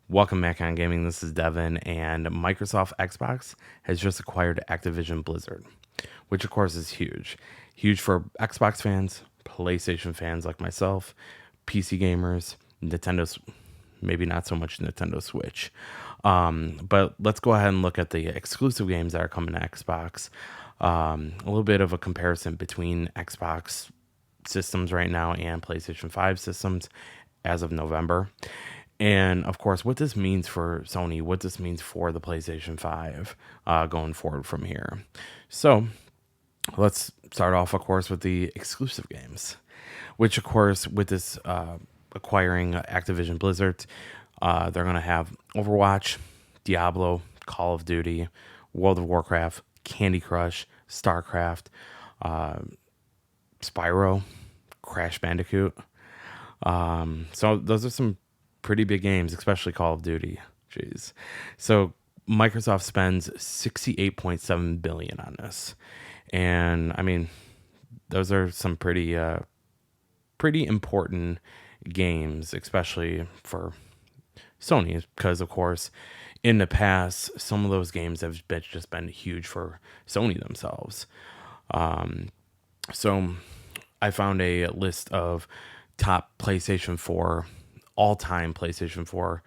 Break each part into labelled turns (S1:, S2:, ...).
S1: Welcome back on Gaming. This is Devin, and Microsoft Xbox has just acquired Activision Blizzard, which of course is huge. Huge for Xbox fans, PlayStation fans like myself, PC gamers, Nintendo's, maybe not so much Nintendo Switch. But let's go ahead and look at the exclusive games that are coming to Xbox. A little bit of a comparison between Xbox systems right now and PlayStation 5 systems as of November. And of course, what this means for Sony, what this means for the PlayStation 5 going forward from here. So let's start off, of course, with the exclusive games, which, of course, with this acquiring Activision Blizzard, they're going to have Overwatch, Diablo, Call of Duty, World of Warcraft, Candy Crush, StarCraft, uh, Spyro, Crash Bandicoot. So those are some pretty big games, especially Call of Duty. Jeez. So Microsoft spends 68.7 billion on this. And I mean, those are some pretty important games, especially for Sony, because of course in the past some of those games have just been huge for Sony themselves. So I found a list of top PlayStation 4, all time PlayStation 4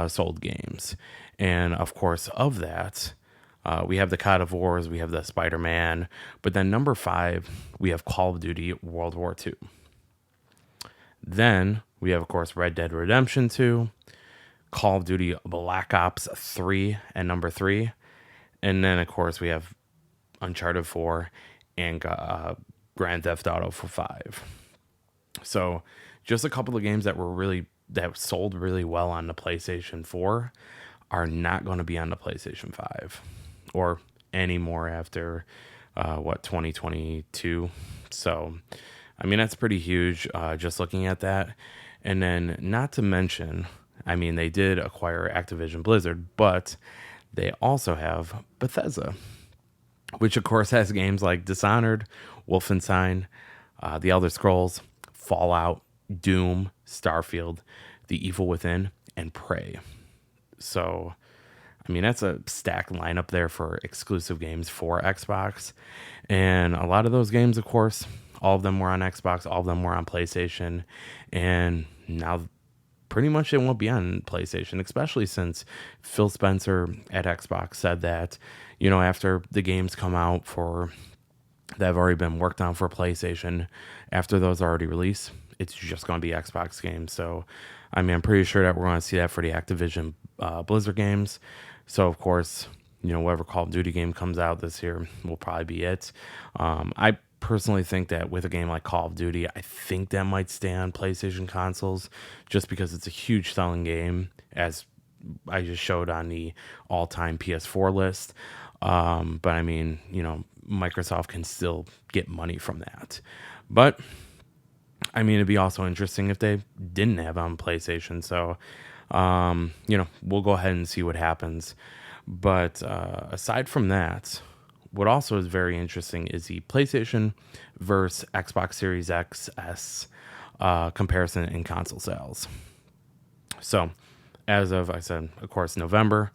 S1: sold games. And of course, of that, we have the COD of Wars, we have the Spider Man, but then number 5, we have Call of Duty World War II. Then we have, of course, Red Dead Redemption 2, Call of Duty Black Ops 3 and number 3. And then, of course, we have Uncharted 4 and Grand Theft Auto for 5. So just a couple of games that sold really well on the PlayStation 4 are not going to be on the PlayStation 5 or anymore after 2022. So I mean, that's pretty huge, just looking at that. And then not to mention, I mean, they did acquire Activision Blizzard, but they also have Bethesda, which of course has games like Dishonored, Wolfenstein, The Elder Scrolls, Fallout, Doom, Starfield, The Evil Within, and Prey. So, I mean, that's a stacked lineup there for exclusive games for Xbox. And a lot of those games, of course, all of them were on Xbox, all of them were on PlayStation. And now pretty much it won't be on PlayStation, especially since Phil Spencer at Xbox said that, after the games come out that have already been worked on for PlayStation, after those are already released, it's just going to be Xbox games. So, I mean, I'm pretty sure that we're going to see that for the Activision Blizzard games. So, of course, whatever Call of Duty game comes out this year will probably be it. I personally think that with a game like Call of Duty, I think that might stay on PlayStation consoles just because it's a huge selling game, as I just showed on the all-time PS4 list. But I mean, Microsoft can still get money from that. But I mean, it'd be also interesting if they didn't have on PlayStation. So, we'll go ahead and see what happens. But aside from that, what also is very interesting is the PlayStation versus Xbox Series XS comparison in console sales. So, as of, I said, of course, November,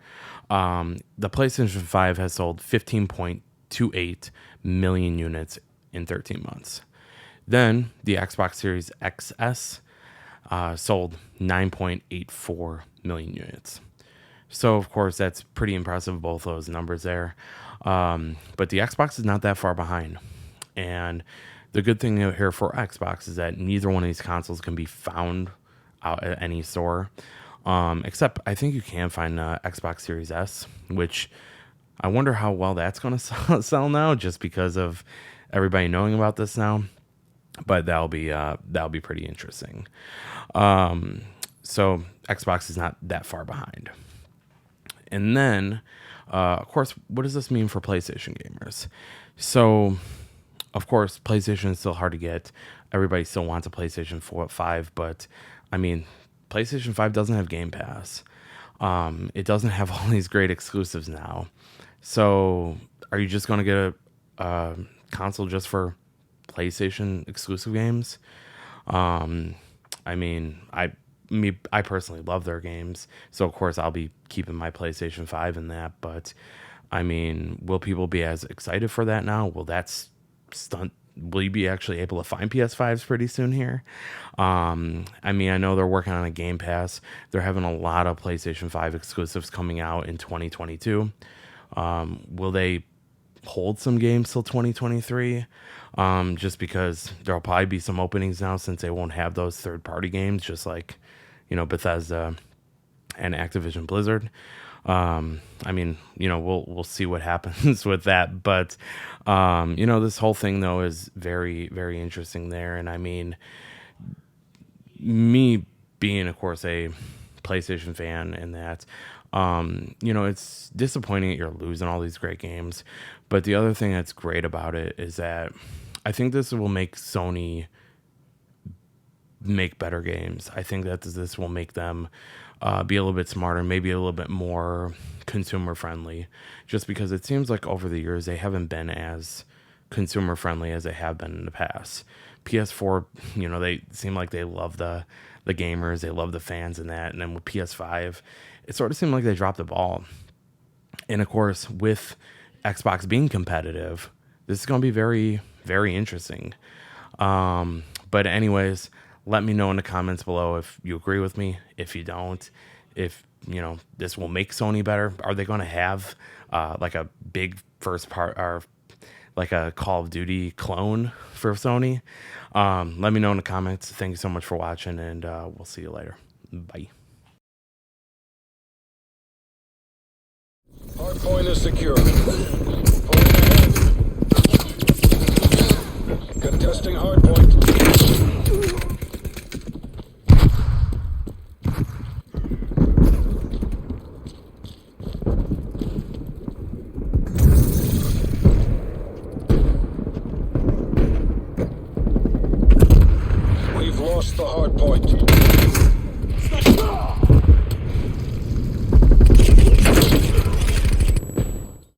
S1: the PlayStation 5 has sold 15.28 million units in 13 months. Then the Xbox Series XS sold 9.84 million units. So, of course, that's pretty impressive, both those numbers there. But the Xbox is not that far behind. And the good thing here for Xbox is that neither one of these consoles can be found out at any store. Except I think you can find Xbox Series S, which I wonder how well that's going to sell now, just because of everybody knowing about this now. But that'll be pretty interesting. So Xbox is not that far behind. And then, of course, what does this mean for PlayStation gamers? So, of course, PlayStation is still hard to get. Everybody still wants a PlayStation 4, 5, but I mean, PlayStation 5 doesn't have Game Pass. It doesn't have all these great exclusives now. So, are you just going to get a console just for PlayStation exclusive games? I mean, I personally love their games, so of course I'll be keeping my PlayStation 5 in that. But I mean, will people be as excited for that now? Will that stunt? Will you be actually able to find PS5s pretty soon here? I mean, I know they're working on a Game Pass. They're having a lot of PlayStation 5 exclusives coming out in 2022. Will they hold some games till 2023? Just because there'll probably be some openings now since they won't have those third-party games, just like, Bethesda and Activision Blizzard. I mean, we'll see what happens with that. But, this whole thing, though, is very, very interesting there. And I mean, me being, of course, a PlayStation fan and that, it's disappointing that you're losing all these great games. But the other thing that's great about it is that I think this will make Sony make better games. I think that this will make them be a little bit smarter, maybe a little bit more consumer friendly, just because it seems like over the years they haven't been as consumer friendly as they have been in the past. PS4, they seem like they love the gamers, they love the fans and that. And then with PS5, it sort of seemed like they dropped the ball. And of course, with Xbox being competitive, this is going to be very, very interesting. But anyways, let me know in the comments below if you agree with me, if you don't, if, this will make Sony better. Are they going to have like a big first part or like a Call of Duty clone for Sony? Let me know in the comments. Thank you so much for watching, and we'll see you later. Bye.
S2: Hardpoint is secure. Point ahead. Contesting hardpoint. We've lost the hardpoint.